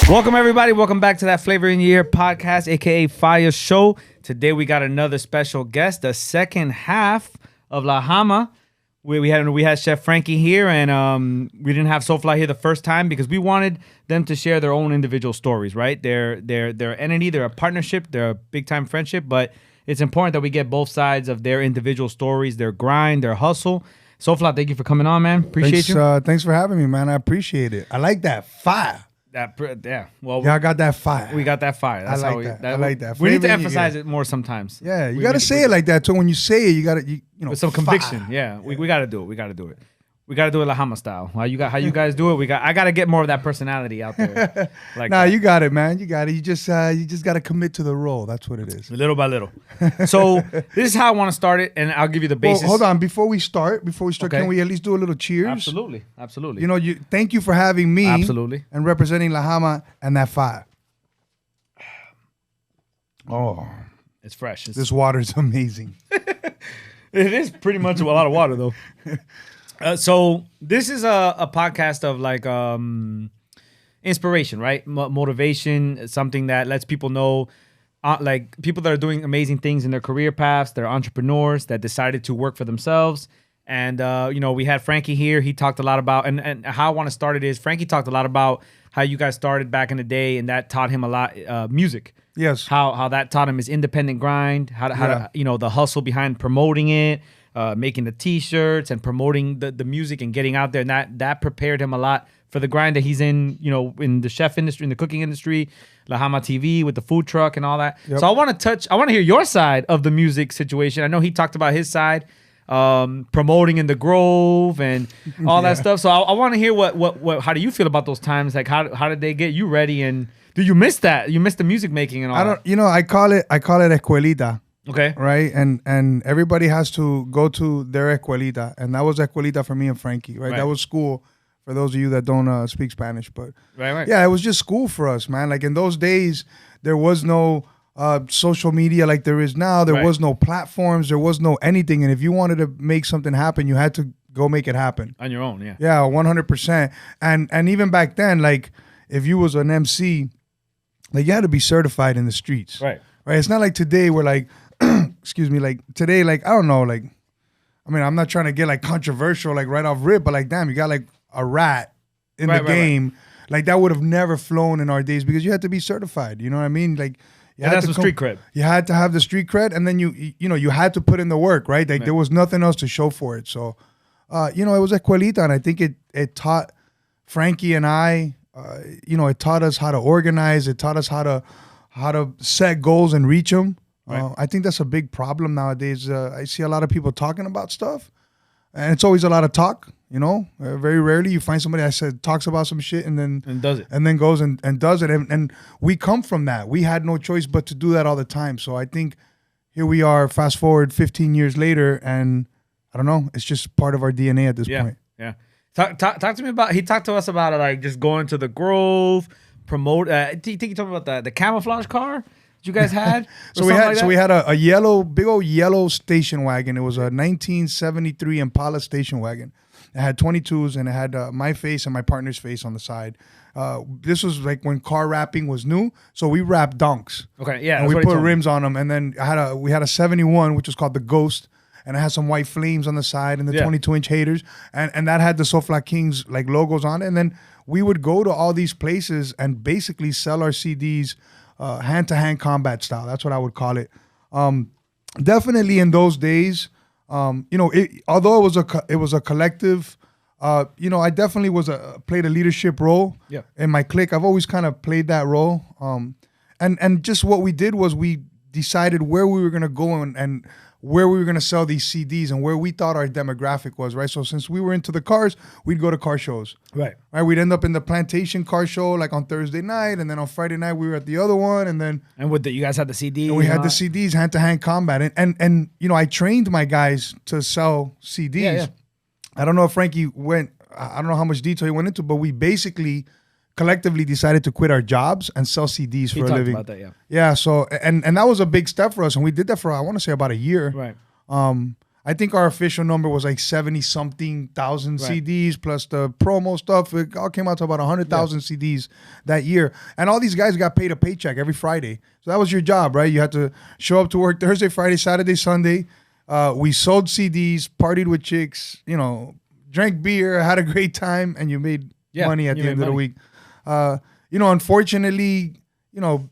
Welcome, everybody. Welcome back to that Flavor in Your Ear podcast, a.k.a. Fire Show. Today, we got another special guest, the second half of La Hama. We had Chef Frankie here, and we didn't have Soflaa here the first time because we wanted them to share their own individual stories, right? They're an entity, they're a partnership, they're a big-time friendship, but it's important that we get both sides of their individual stories, their grind, their hustle. Soflaa, thank you for coming on, man. Appreciate you. Thanks for having me, man. I appreciate it. I like that fire. Well, y'all got that fire. We got that fire. That's I like that. We need to emphasize it more sometimes. Yeah, you got to say it like that too. When you say it, you got to, you know, with some fire. conviction. Yeah, we got to do it. We got to do it. We got to do it La Hama style. How you guys do it? I got to get more of that personality out there. You got it, man. You got it. You just got to commit to the role. That's what it is. Little by little. So this is how I want to start it, and I'll give you the basis. Well, hold on. Before we start, okay. Can we at least do a little cheers? Absolutely. You know, thank you for having me. Absolutely. And representing La Hama and that fire. Oh, it's fresh. This water is amazing. It is pretty much a lot of water, though. So this is a podcast of like inspiration, right? Motivation, something that lets people know, like people that are doing amazing things in their career paths. They're entrepreneurs that decided to work for themselves. And, we had Frankie here. He talked a lot about, and how I want to start it is Frankie talked a lot about how you guys started back in the day, and that taught him a lot, music. Yes. How that taught him his independent grind, how to the hustle behind promoting it, making the T-shirts and promoting the music and getting out there. And that prepared him a lot for the grind that he's in, in the chef industry, in the cooking industry, La Hama TV with the food truck and all that. Yep. So I want to hear your side of the music situation. I know he talked about his side, promoting in the Grove and all that stuff. So I want to hear what how do you feel about those times? Like how did they get you ready, and do you miss that? You miss the music making and all that? I call it Escuelita. Okay. Right? And everybody has to go to their Escuelita. And that was Escuelita for me and Frankie, right? That was school for those of you that don't speak Spanish. But right. Yeah, it was just school for us, man. Like in those days, there was no social media like there is now. There was no platforms. There was no anything. And if you wanted to make something happen, you had to go make it happen. On your own, yeah. Yeah, 100%. And even back then, like if you was an MC, like you had to be certified in the streets. Right. It's not like today where like, excuse me, like today, like, I don't know, like, I mean, I'm not trying to get like controversial, like right off rip, but like, damn, you got like a rat in the game. Right. Like that would have never flown in our days because you had to be certified. You know what I mean? Like, that's some street cred. You had to have the street cred, and then you had to put in the work, right? Like there was nothing else to show for it. So, it was Escuelita, and I think it taught Frankie and I, it taught us how to organize. It taught us how to set goals and reach them. Right. I think that's a big problem nowadays. I see a lot of people talking about stuff, and it's always a lot of talk. Very rarely you find somebody that talks about some shit and does it, and then goes and does it. And we come from that. We had no choice but to do that all the time. So I think here we are, fast forward 15 years later, and I don't know. It's just part of our DNA at this point. Yeah. Talk to me about. He talked to us about it, like just going to the Grove, promote. I think you talked about the camouflage car that you guys had. we had a yellow, big old yellow station wagon. It was a 1973 Impala station wagon. It had 22s, and it had my face and my partner's face on the side. This was like when car wrapping was new, so we wrapped donks. Okay, yeah, and we put rims on them, and then we had a 71, which was called the Ghost. And it had some white flames on the side and the 22-inch haters. And that had the Soflaa Kings like logos on it. And then we would go to all these places and basically sell our CDs hand-to-hand combat style. That's what I would call it. Definitely in those days, although it was a collective, I definitely played a leadership role in my clique. I've always kind of played that role. And just what we did was we decided where we were going to go and where we were going to sell these CDs and where we thought our demographic was, right? So since we were into the cars, we'd go to car shows. Right. We'd end up in the Plantation car show like on Thursday night, and then on Friday night we were at the other one, and then... And you guys had the CDs? And we had the CDs, hand-to-hand combat. And I trained my guys to sell CDs. Yeah. I don't know if Frankie I don't know how much detail he went into, but we basically collectively decided to quit our jobs and sell CDs for a living. About that, yeah. So and that was a big step for us, and we did that for I want to say about a year. Right. I think our official number was like 70 something thousand Right. CDs plus the promo stuff. It all came out to about 100,000 CDs that year. And all these guys got paid a paycheck every Friday. So that was your job, right? You had to show up to work Thursday, Friday, Saturday, Sunday. We sold CDs, partied with chicks, you know, drank beer, had a great time, and you made money at the end of the week. You know, unfortunately, you know,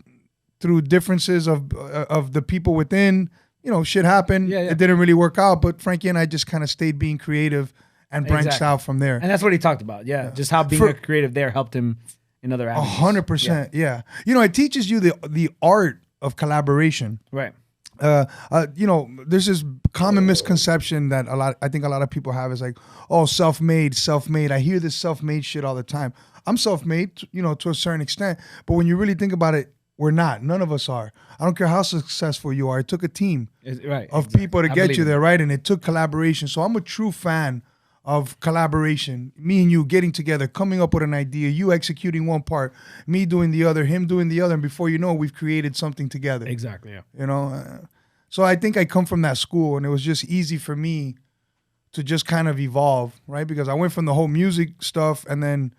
through differences of the people within, you know, shit happened. It didn't really work out, but Frankie and I just kind of stayed being creative and branched out from there. And that's what he talked about. Yeah. Just how being a creative there helped him in other avenues. 100%. Yeah. You know, it teaches you the art of collaboration. Right. You know, there's this common misconception that I think a lot of people have is like, oh, self-made. I hear this self-made shit all the time. I'm self-made, you know, to a certain extent, but when you really think about it, we're not. None of us are. I don't care how successful you are. It took a team of people to get you there, right? And it took collaboration. So I'm a true fan of collaboration. Me and you getting together, coming up with an idea, you executing one part, me doing the other, him doing the other, and before you know, we've created something together. Exactly, yeah. You know? So I think I come from that school, and it was just easy for me to just kind of evolve, right? Because I went from the whole music stuff, and then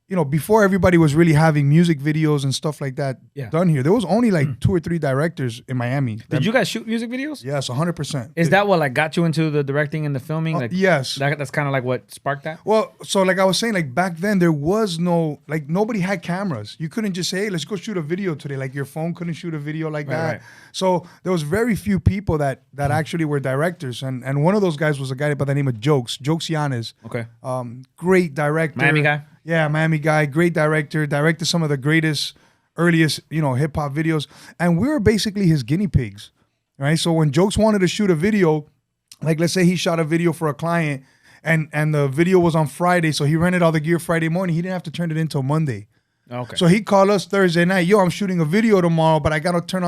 you know, before everybody was really having music videos and stuff like that done here, there was only like 2 or 3 directors in Miami. Did you guys shoot music videos? Yes, 100%. Is that what like got you into the directing and the filming? Like, yes. That's kind of like what sparked that? Well, so like I was saying, like back then there was no, like nobody had cameras. You couldn't just say, hey, let's go shoot a video today. Like your phone couldn't shoot a video like that. Right. So there was very few people that actually were directors. And one of those guys was a guy by the name of Jokes Yanes. Okay. Great director. Miami guy? Yeah, Miami guy, great director, directed some of the greatest, earliest, you know, hip hop videos. And we were basically his guinea pigs, right? So when Jokes wanted to shoot a video, like let's say he shot a video for a client and the video was on Friday, so he rented all the gear Friday morning. He didn't have to turn it in until Monday. Okay. So he called us Thursday night, yo, I'm shooting a video tomorrow, but I gotta turn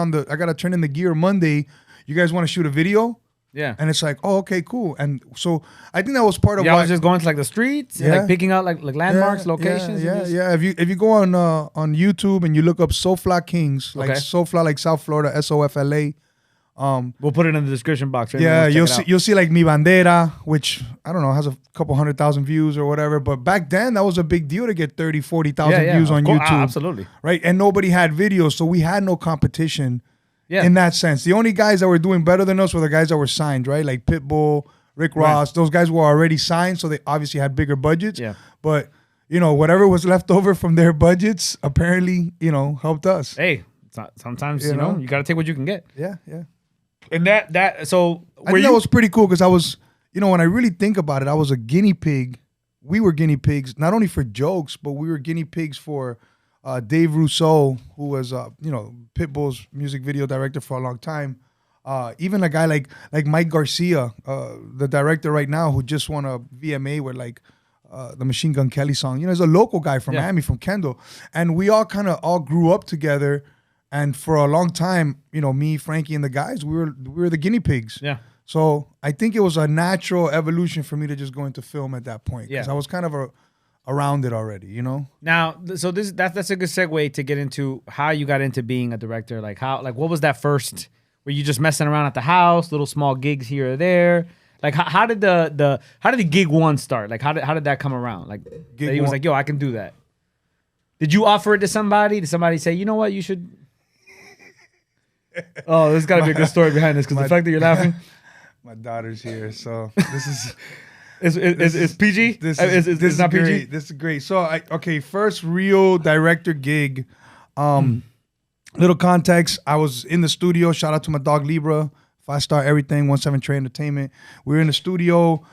in the gear Monday. You guys want to shoot a video? Yeah. And it's like, oh, okay, cool. And so I think that was part of why I was just going to like the streets and like picking out like landmarks, locations. Yeah. If you go on YouTube and you look up Soflaa Kings, like Soflaa, like South Florida, SOFLA. We'll put it in the description box. Right? Yeah, you'll see like Mi Bandera, which I don't know, has a couple 100,000 views or whatever. But back then that was a big deal to get 30, 40,000 views on YouTube. Absolutely. Right. And nobody had videos, so we had no competition. Yeah. In that sense, the only guys that were doing better than us were the guys that were signed, right? Like Pitbull, Rick Ross. Those guys were already signed, so they obviously had bigger budgets. Yeah. But, you know, whatever was left over from their budgets apparently, you know, helped us. Hey, sometimes, you know, you got to take what you can get. Yeah. And so I think that was pretty cool because I was, you know, when I really think about it, I was a guinea pig. We were guinea pigs, not only for Jokes, but we were guinea pigs for Dave Rousseau, who was, you know, Pitbull's music video director for a long time. Even a guy like Mike Garcia, the director right now, who just won a VMA with like the Machine Gun Kelly song. You know, he's a local guy from Miami, from Kendall. And we all kind of all grew up together. And for a long time, you know, me, Frankie, and the guys, we were the guinea pigs. Yeah. So I think it was a natural evolution for me to just go into film at that point. Because I was kind of around it already, you know. Now, so that's a good segue to get into how you got into being a director. Like what was that first? Were you just messing around at the house, little small gigs here or there? Like how did the gig one start? Like how did that come around? Like he was like, yo, I can do that. Did you offer it to somebody? Did somebody say, you know what, you should? Oh, there's got to be a good story behind this because the fact that you're laughing. My daughter's here, so this is. It's PG? This is not PG? Great. This is great. So, first real director gig. Little context. I was in the studio. Shout out to my dog Libra. 5-star everything. 17 Trey Entertainment. We were in the studio.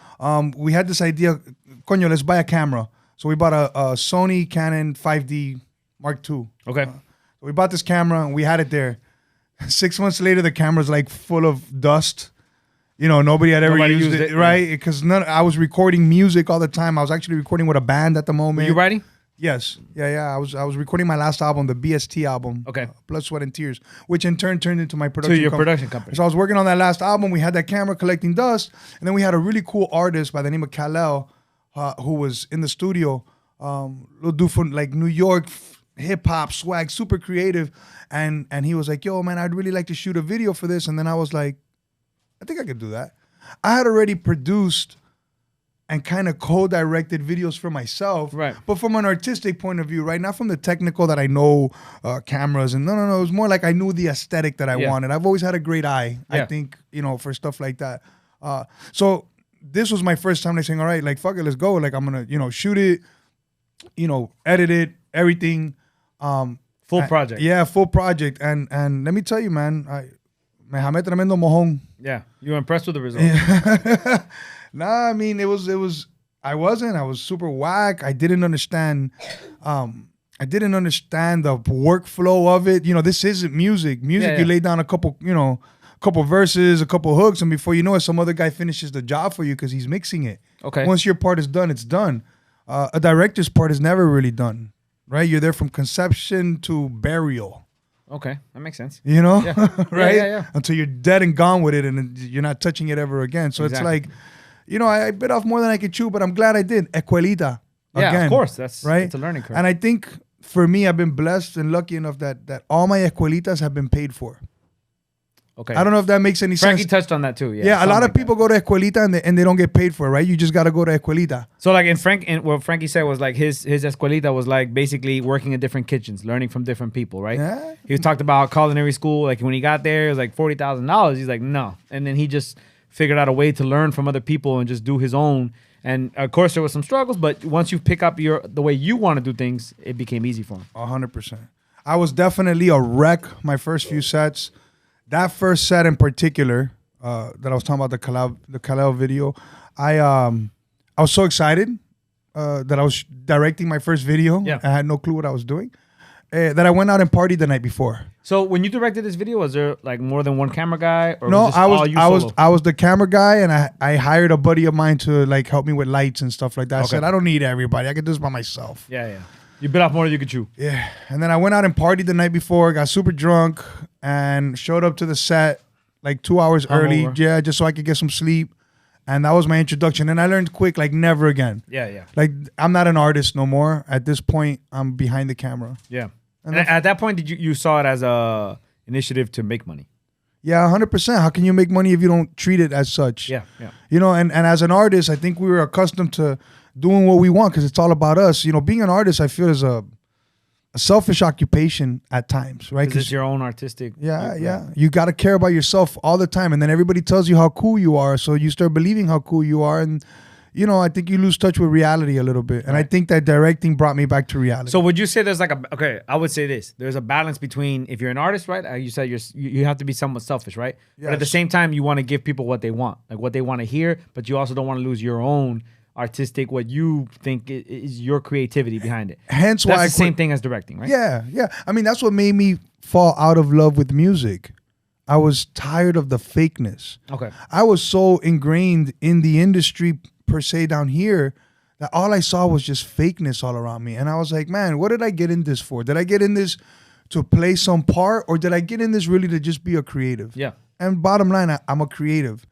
We had this idea. Coño, let's buy a camera. So we bought a Sony Canon 5D Mark II. Okay. So we bought this camera and we had it there. 6 months later, the camera's like full of dust. You know, nobody had ever used it, right? Because I was recording music all the time. I was actually recording with a band at the moment. You writing? Yes. Yeah. I was recording my last album, the BST album. Okay. Blood, Sweat, and Tears, which in turn turned into my production company. To your production company. So I was working on that last album. We had that camera collecting dust. And then we had a really cool artist by the name of Kal-El who was in the studio. Little dude from like New York, hip-hop, swag, super creative. And he was like, yo, man, I'd really like to shoot a video for this. And then I was like, I think I could do that. I had already produced and kind of co-directed videos for myself, right? But from an artistic point of view, right? Not from the technical that I know cameras and no. It was more like I knew the aesthetic that I wanted. I've always had a great eye, I think, for stuff like that. So this was my first time like saying, all right, like fuck it, let's go. Like I'm gonna, shoot it, edit it, everything. Full project. Yeah, full project. And let me tell you, man, me jamé tremendo mojón. Yeah, you were impressed with the results. Yeah. Nah, I mean, I was super whack. I didn't understand the workflow of it. This isn't music. You lay down a couple verses, a couple hooks, and before you know it, some other guy finishes the job for you because he's mixing it. Okay. Once your part is done, it's done. A director's part is never really done, right? You're there from conception to burial. Okay, that makes sense. Right? Yeah. Until you're dead and gone with it and you're not touching it ever again. So It's like, I bit off more than I could chew, but I'm glad I did. Escuelita. Yeah, again, of course. That's right. It's a learning curve. And I think for me, I've been blessed and lucky enough that all my Escuelitas have been paid for. Okay. I don't know if that makes any Frankie sense. touched on that too. Yeah, a lot of people go to Escuelita and they don't get paid for it, right? You just got to go to Escuelita. So like what Frankie said was like his Escuelita was like basically working in different kitchens, learning from different people, right? Yeah. He talked about culinary school. Like when he got there, it was like $40,000. He's like, no. And then he just figured out a way to learn from other people and just do his own. And of course there was some struggles, but once you pick up the way you want to do things, it became easy for him. 100%. I was definitely a wreck my first few sets. That first set in particular, that I was talking about, the Kalel video, I was so excited that I was directing my first video. Yeah. I had no clue what I was doing. That I went out and partied the night before. So when you directed this video, was there like more than one camera guy? Or No, was this I was the camera guy, and I hired a buddy of mine to like help me with lights and stuff like that. I said, I don't need everybody. I can do this by myself. Yeah. You bit off more than you could chew. Yeah. And then I went out and partied the night before, got super drunk, and showed up to the set like 2 hours early. Yeah, just so I could get some sleep. And that was my introduction. And I learned quick, like never again. Yeah. Like I'm not an artist no more. At this point, I'm behind the camera. Yeah. And at that point, you saw it as a initiative to make money? Yeah, 100%. How can you make money if you don't treat it as such? Yeah. And as an artist, I think we were accustomed to doing what we want because it's all about us. Being an artist, I feel is a selfish occupation at times, right? Because it's your own artistic. Yeah. You got to care about yourself all the time. And then everybody tells you how cool you are. So you start believing how cool you are. And, I think you lose touch with reality a little bit. And I think that directing brought me back to reality. So would you say there's like I would say this. There's a balance between, if you're an artist, right? You said you have to be somewhat selfish, right? Yes. But at the same time, you want to give people what they want, like what they want to hear, but you also don't want to lose your own artistic, what you think is your creativity behind it. Hence why that's the same thing as directing, right? Yeah. I mean, that's what made me fall out of love with music. I was tired of the fakeness. Okay. I was so ingrained in the industry per se down here that all I saw was just fakeness all around me. And I was like, man, what did I get in this for? Did I get in this to play some part, or did I get in this really to just be a creative? Yeah. And bottom line, I'm a creative.